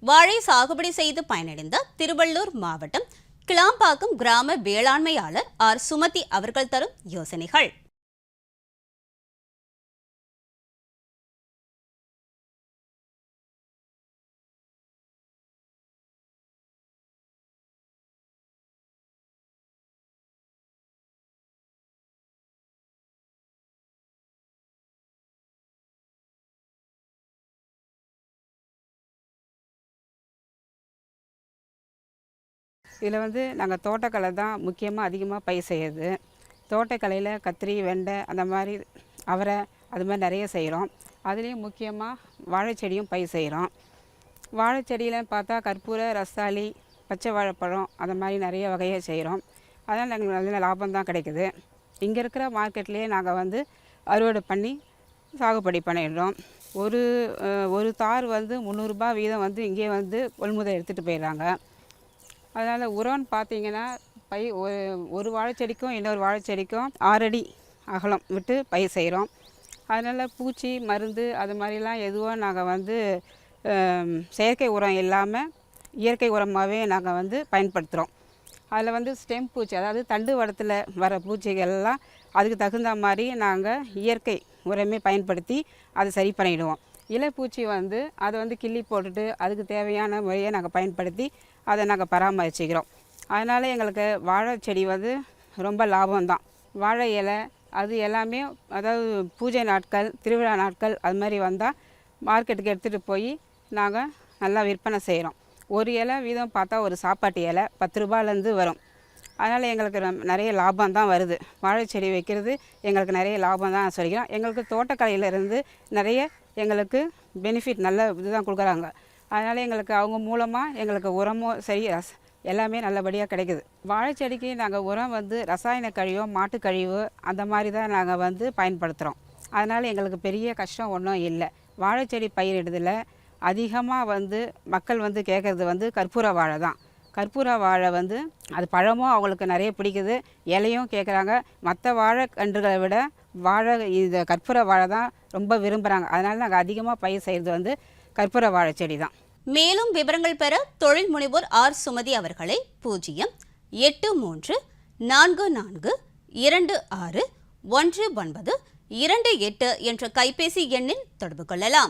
வாழை சாகுபடி செய்து பயனடைந்த திருவள்ளூர் மாவட்டம் கிளாம்பாக்கம் கிராம வேளாண்மையாளர் ஆர் சுமதி அவர்கள் தரும் யோசனைகள். இதில் நாங்கள் தோட்டக்கலை தான் முக்கியமாக அதிகமாக பயிர் செய்கிறது. தோட்டக்கலையில் கத்திரி, வெண்டை, அந்த மாதிரி அவரை, அது மாதிரி நிறைய செய்கிறோம். அதுலேயும் முக்கியமாக வாழைச்செடியும் பயிர் செய்கிறோம். வாழைச்செடியில் பார்த்தா கற்பூர, ரஸ்தாளி, பச்சை வாழைப்பழம், அந்த மாதிரி நிறைய வகையை செய்கிறோம். அதனால் எங்களுக்கு நல்ல லாபம் தான் கிடைக்குது. இங்கே இருக்கிற மார்க்கெட்லேயே நாங்கள் அறுவடை பண்ணி சாகுபடி பண்ணிடுறோம். ஒரு தார் 300 ரூபாய் வீதம் இங்கே கொள்முதல் எடுத்துகிட்டு போயிடுறாங்க. அதனால் உரம்னு பார்த்தீங்கன்னா ஒரு வாழைச்செடிக்கும் இன்னொரு வாழைச்செடிக்கும் 6 அடி அகலம் விட்டு பயிர் செய்கிறோம். அதனால் பூச்சி மருந்து அது மாதிரிலாம் எதுவும் நாங்கள் செயற்கை உரம் இல்லாமல் இயற்கை உரமாகவே நாங்கள் பயன்படுத்துகிறோம். அதில் ஸ்டெம் பூச்சி, அதாவது தண்டு வடத்தில் வர பூச்சிகள்லாம் அதுக்கு தகுந்த மாதிரி நாங்கள் இயற்கை உரமே பயன்படுத்தி அதை சரி பண்ணிவிடுவோம். இலைப்பூச்சி அதை கிள்ளி போட்டுட்டு அதுக்கு தேவையான முறையை நாங்கள் பயன்படுத்தி அதை நாங்கள் பராமரிச்சுக்கிறோம். அதனால் எங்களுக்கு வாழை செடி ரொம்ப லாபம்தான். வாழை இலை அது எல்லாமே, அதாவது பூஜை நாட்கள், திருவிழா நாட்கள் அது மாதிரி வந்தால் மார்க்கெட்டுக்கு எடுத்துகிட்டு போய் நாங்கள் நல்லா விற்பனை செய்கிறோம். ஒரு இலை வீதம் பார்த்தா ஒரு சாப்பாட்டு இலை 10 ரூபாயிலேருந்து வரும். அதனால் எங்களுக்கு நிறைய லாபம் தான் வருது. வாழைச்செடி வைக்கிறது எங்களுக்கு நிறைய லாபம் தான் சொல்லிக்கிறோம். எங்களுக்கு தோட்டக்கலையிலேருந்து நிறைய எங்களுக்கு பெனிஃபிட் நல்ல இதுதான் கொடுக்குறாங்க. அதனால் எங்களுக்கு அவங்க மூலமாக எங்களுக்கு உரமும் சரி எல்லாமே நல்லபடியாக கிடைக்குது. வாழைச்செடிக்கு நாங்கள் உரம் ரசாயன கழிவோ, மாட்டுக்கழிவு அந்த மாதிரி தான் நாங்கள் பயன்படுத்துகிறோம். அதனால் எங்களுக்கு பெரிய கஷ்டம் ஒன்றும் இல்லை. வாழைச்செடி பயிரிடுதில் அதிகமாக மக்கள் கேட்குறது கற்பூர வாழை தான். கற்பூர வாழை அது பழமும் அவங்களுக்கு நிறைய பிடிக்குது, இலையும் கேட்குறாங்க. மற்ற வாழை கன்றுகளை விட இந்த கற்பூர வாழை தான் ரொம்ப விரும்புகிறாங்க. அதனால் நாங்கள் அதிகமாக பயிர் செய்கிறது கற்பூர வாழை செடி தான். மேலும் விவரங்கள் பெற தொழில் முனைவோர் ஆர் சுமதி அவர்களை 08344261928 என்ற கைபேசி எண்ணில் தொடர்பு கொள்ளலாம்.